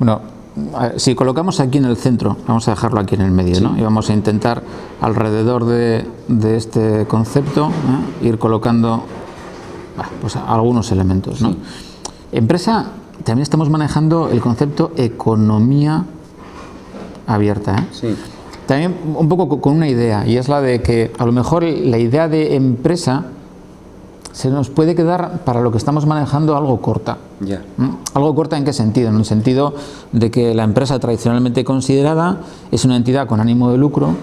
Bueno, si colocamos aquí en el centro, vamos a dejarlo aquí en el medio, ¿no? Y vamos a intentar alrededor de este concepto ir colocando pues algunos elementos, ¿no? Empresa, también estamos manejando el concepto economía abierta, también un poco con una idea, y es la de que a lo mejor la idea de empresa se nos puede quedar para lo que estamos manejando algo corta. ¿Algo corta en qué sentido? En el sentido de que la empresa tradicionalmente considerada es una entidad con ánimo de lucro,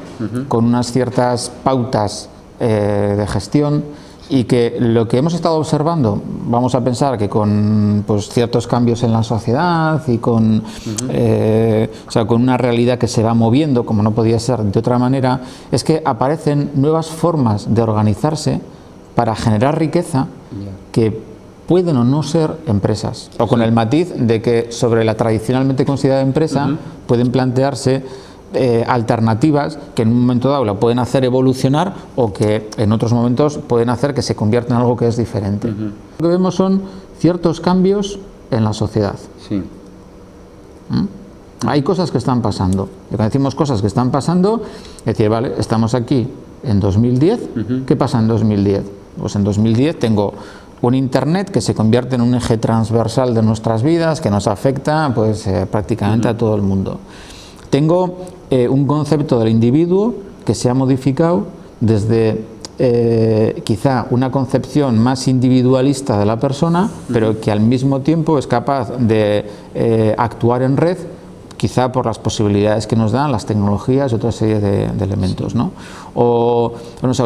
con unas ciertas pautas de gestión, y que lo que hemos estado observando, vamos a pensar que con pues, ciertos cambios en la sociedad y con, o sea, con una realidad que se va moviendo, como no podía ser de otra manera, es que aparecen nuevas formas de organizarse para generar riqueza que pueden o no ser empresas, o con el matiz de que sobre la tradicionalmente considerada empresa pueden plantearse alternativas que en un momento dado la pueden hacer evolucionar o que en otros momentos pueden hacer que se convierta en algo que es diferente. Lo que vemos son ciertos cambios en la sociedad. Hay cosas que están pasando. Cuando decimos cosas que están pasando, es decir, vale, estamos aquí en 2010, ¿qué pasa en 2010? Pues en 2010 tengo un Internet que se convierte en un eje transversal de nuestras vidas, que nos afecta pues, prácticamente a todo el mundo. Tengo un concepto del individuo que se ha modificado desde quizá una concepción más individualista de la persona, pero que al mismo tiempo es capaz de actuar en red, quizá por las posibilidades que nos dan las tecnologías y otra serie de elementos, ¿no? O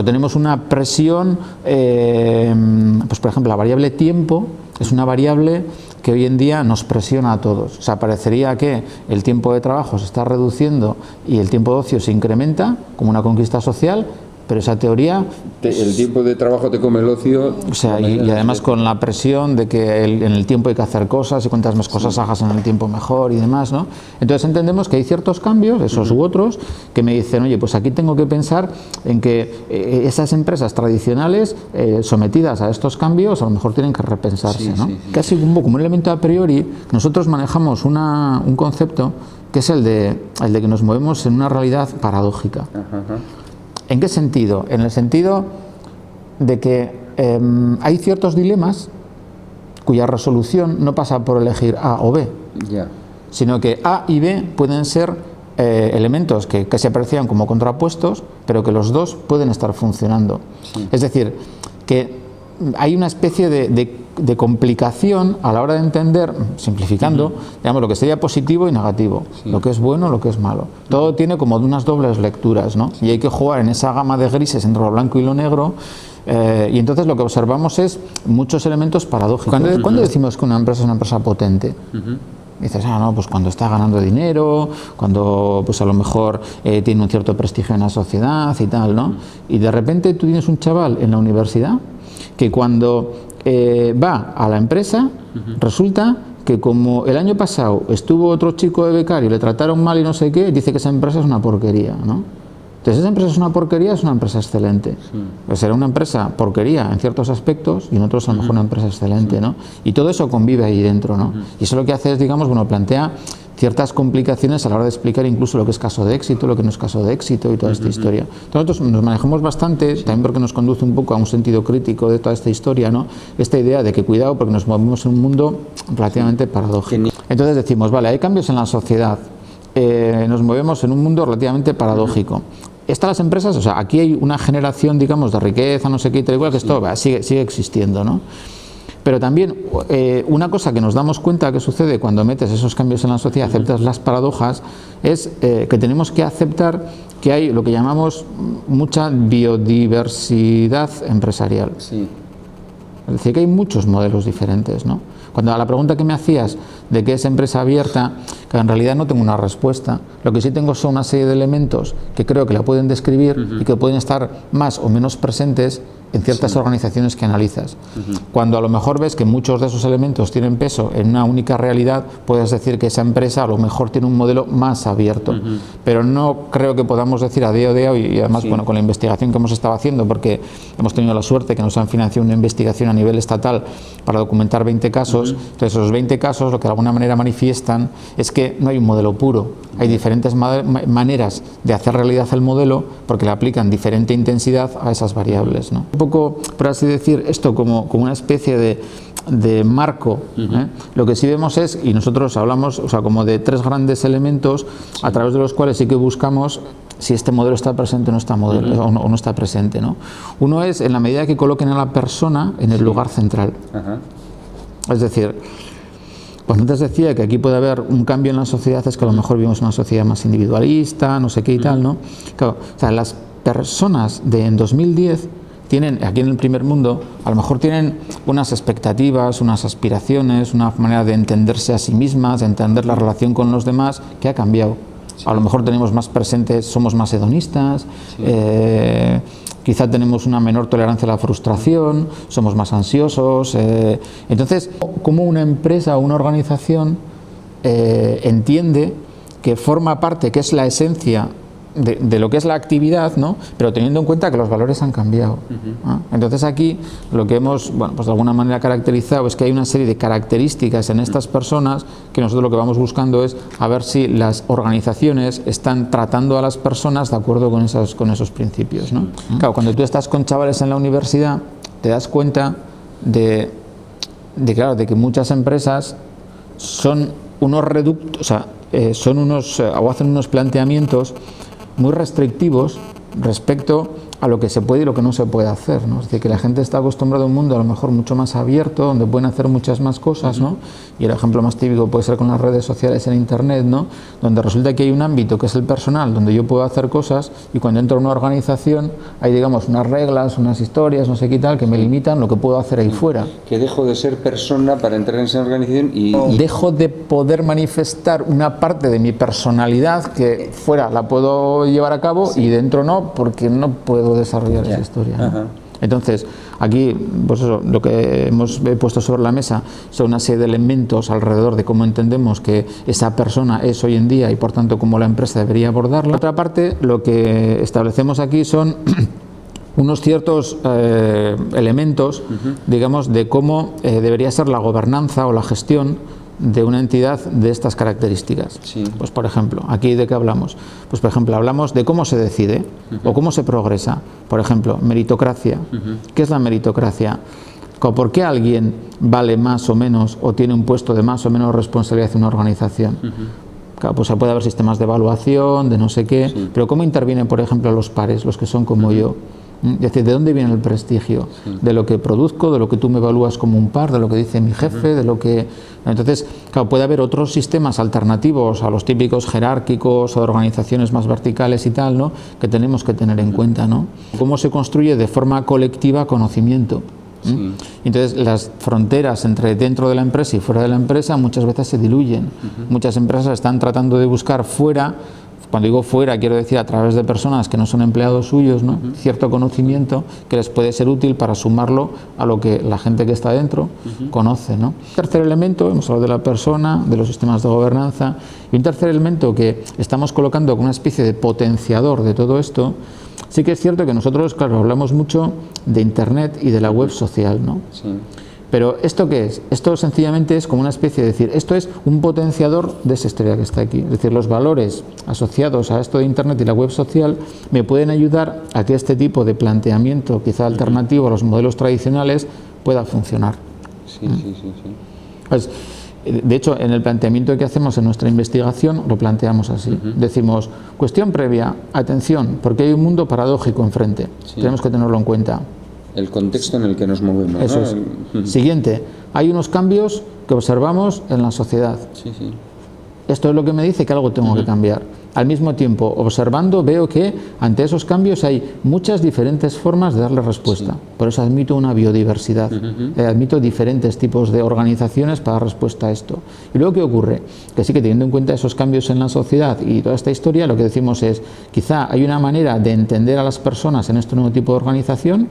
tenemos una presión, pues por ejemplo la variable tiempo es una variable que hoy en día nos presiona a todos. O sea, parecería que el tiempo de trabajo se está reduciendo y el tiempo de ocio se incrementa como una conquista social, pero esa teoría... El tiempo de trabajo te come el ocio... O sea, y además con la presión de que en el tiempo hay que hacer cosas y cuantas más cosas hagas en el tiempo mejor y demás, ¿no? Entonces entendemos que hay ciertos cambios, esos u otros, que me dicen, oye, pues aquí tengo que pensar en que esas empresas tradicionales sometidas a estos cambios a lo mejor tienen que repensarse, ¿no? Casi como un elemento a priori, nosotros manejamos un concepto que es el de que nos movemos en una realidad paradójica. ¿En qué sentido? En el sentido de que hay ciertos dilemas cuya resolución no pasa por elegir A o B, sino que A y B pueden ser elementos que se aprecian como contrapuestos, pero que los dos pueden estar funcionando. Es decir, que hay una especie de complicación a la hora de entender, simplificando, digamos, lo que sería positivo y negativo, lo que es bueno, lo que es malo. Todo tiene como unas dobles lecturas, ¿no? Y hay que jugar en esa gama de grises entre lo blanco y lo negro, y entonces lo que observamos es muchos elementos paradójicos. ¿Cuándo decimos que una empresa es una empresa potente? Dices, no, pues cuando está ganando dinero, cuando pues a lo mejor tiene un cierto prestigio en la sociedad y tal, ¿no? Y de repente tú tienes un chaval en la universidad que cuando va a la empresa, resulta que como el año pasado estuvo otro chico de becario, le trataron mal y no sé qué, dice que esa empresa es una porquería, ¿no? Entonces, esa empresa es una porquería, es una empresa excelente. Pues será una empresa porquería en ciertos aspectos y en otros a lo mejor una empresa excelente, ¿no? Y todo eso convive ahí dentro, ¿no? Y eso lo que hace es, digamos, bueno, plantea ciertas complicaciones a la hora de explicar incluso lo que es caso de éxito, lo que no es caso de éxito y toda esta historia. Nosotros nos manejamos bastante, también porque nos conduce un poco a un sentido crítico de toda esta historia, ¿no? Esta idea de que cuidado porque nos movemos en un mundo relativamente paradójico. Entonces decimos, vale, hay cambios en la sociedad, nos movemos en un mundo relativamente paradójico. Estas las empresas, o sea, aquí hay una generación, digamos, de riqueza, no sé qué, tal igual, que esto sigue existiendo, ¿no? Pero también una cosa que nos damos cuenta que sucede cuando metes esos cambios en la sociedad, aceptas las paradojas, es que tenemos que aceptar que hay lo que llamamos mucha biodiversidad empresarial. Es decir, que hay muchos modelos diferentes, ¿no? Cuando a la pregunta que me hacías de qué es empresa abierta, que en realidad no tengo una respuesta, lo que sí tengo son una serie de elementos que creo que la pueden describir y que pueden estar más o menos presentes en ciertas organizaciones que analizas. Cuando a lo mejor ves que muchos de esos elementos tienen peso en una única realidad, puedes decir que esa empresa a lo mejor tiene un modelo más abierto. Pero no creo que podamos decir a día de hoy, y además bueno, con la investigación que hemos estado haciendo, porque hemos tenido la suerte que nos han financiado una investigación a nivel estatal para documentar 20 casos, casos. Entonces, esos 20 casos lo que de alguna manera manifiestan es que no hay un modelo puro. Hay diferentes maneras de hacer realidad el modelo porque le aplican diferente intensidad a esas variables, ¿no? Un poco, por así decir, esto como una especie de marco, ¿eh? Lo que sí vemos es, y nosotros hablamos, o sea, como de 3 grandes elementos a través de los cuales sí que buscamos si este modelo está presente o no está, o no está presente, ¿no? Uno es en la medida que coloquen a la persona en el lugar central. Es decir, cuando antes decía que aquí puede haber un cambio en la sociedad, es que a lo mejor vivimos una sociedad más individualista, no sé qué y tal, ¿no? Claro, o sea, las personas de en 2010 tienen, aquí en el primer mundo, a lo mejor tienen unas expectativas, unas aspiraciones, una manera de entenderse a sí mismas, de entender la relación con los demás, que ha cambiado. A lo mejor tenemos más presentes, somos más hedonistas, quizá tenemos una menor tolerancia a la frustración, somos más ansiosos. Entonces, ¿cómo una empresa o una organización entiende que forma parte, que es la esencia de lo que es la actividad, ¿no? Pero teniendo en cuenta que los valores han cambiado? Entonces aquí lo que hemos, bueno, pues de alguna manera caracterizado es que hay una serie de características en estas personas que nosotros lo que vamos buscando es a ver si las organizaciones están tratando a las personas de acuerdo con esos principios, ¿no? Claro, cuando tú estás con chavales en la universidad te das cuenta de que muchas empresas son unos reductos, o sea, o hacen unos planteamientos muy restrictivos respecto a lo que se puede y lo que no se puede hacer, ¿no? Es decir, que la gente está acostumbrada a un mundo a lo mejor mucho más abierto, donde pueden hacer muchas más cosas, ¿no? Y el ejemplo más típico puede ser con las redes sociales en Internet, ¿no? Donde resulta que hay un ámbito que es el personal, donde yo puedo hacer cosas, y cuando entro en una organización hay, digamos, unas reglas, unas historias, no sé qué tal, que me limitan lo que puedo hacer ahí fuera. Que dejo de ser persona para entrar en esa organización y... Dejo de poder manifestar una parte de mi personalidad que fuera la puedo llevar a cabo y dentro no, porque no puedo desarrollar esa historia, ¿no? Entonces, aquí, pues eso, lo que hemos puesto sobre la mesa son una serie de elementos alrededor de cómo entendemos que esa persona es hoy en día y por tanto cómo la empresa debería abordarla. Por otra parte, lo que establecemos aquí son unos ciertos elementos, digamos, de cómo debería ser la gobernanza o la gestión de una entidad de estas características. Pues por ejemplo, ¿aquí de qué hablamos? Pues por ejemplo, hablamos de cómo se decide o cómo se progresa. Por ejemplo, meritocracia. ¿Qué es la meritocracia? ¿Por qué alguien vale más o menos o tiene un puesto de más o menos responsabilidad en una organización? Claro, pues puede haber sistemas de evaluación, de no sé qué, pero ¿cómo intervienen, por ejemplo, los pares, los que son como yo? Es decir, ¿de dónde viene el prestigio? De lo que produzco, de lo que tú me evalúas como un par, de lo que dice mi jefe, de lo que... Entonces, claro, puede haber otros sistemas alternativos a los típicos jerárquicos o de organizaciones más verticales y tal, ¿no? Que tenemos que tener en cuenta, ¿no? Cómo se construye de forma colectiva conocimiento. Entonces, las fronteras entre dentro de la empresa y fuera de la empresa muchas veces se diluyen. Muchas empresas están tratando de buscar fuera. Cuando digo fuera, quiero decir a través de personas que no son empleados suyos, ¿no? Cierto conocimiento que les puede ser útil para sumarlo a lo que la gente que está dentro conoce, ¿no? Tercer elemento, hemos hablado de la persona, de los sistemas de gobernanza, y un tercer elemento que estamos colocando como una especie de potenciador de todo esto. Sí que es cierto que nosotros, claro, hablamos mucho de Internet y de la web social, ¿no? Pero ¿esto qué es? Esto sencillamente es como una especie de decir, esto es un potenciador de esa historia que está aquí. Es decir, los valores asociados a esto de Internet y la web social me pueden ayudar a que este tipo de planteamiento, quizá alternativo a los modelos tradicionales, pueda funcionar. Pues, de hecho, en el planteamiento que hacemos en nuestra investigación lo planteamos así. Decimos, cuestión previa, atención, porque hay un mundo paradójico enfrente. Tenemos que tenerlo en cuenta. El contexto en el que nos movemos. Eso es. Siguiente, hay unos cambios que observamos en la sociedad. Esto es lo que me dice que algo tengo que cambiar. Al mismo tiempo, observando, veo que ante esos cambios hay muchas diferentes formas de darle respuesta. Por eso admito una biodiversidad. Admito diferentes tipos de organizaciones para dar respuesta a esto. Y luego, ¿qué ocurre? Que sí que teniendo en cuenta esos cambios en la sociedad y toda esta historia, lo que decimos es, quizá hay una manera de entender a las personas en este nuevo tipo de organización.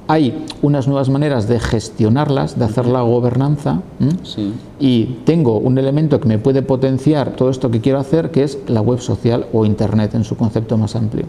Hay unas nuevas maneras de gestionarlas, de hacer la gobernanza, y tengo un elemento que me puede potenciar todo esto que quiero hacer, que es la web social o Internet en su concepto más amplio.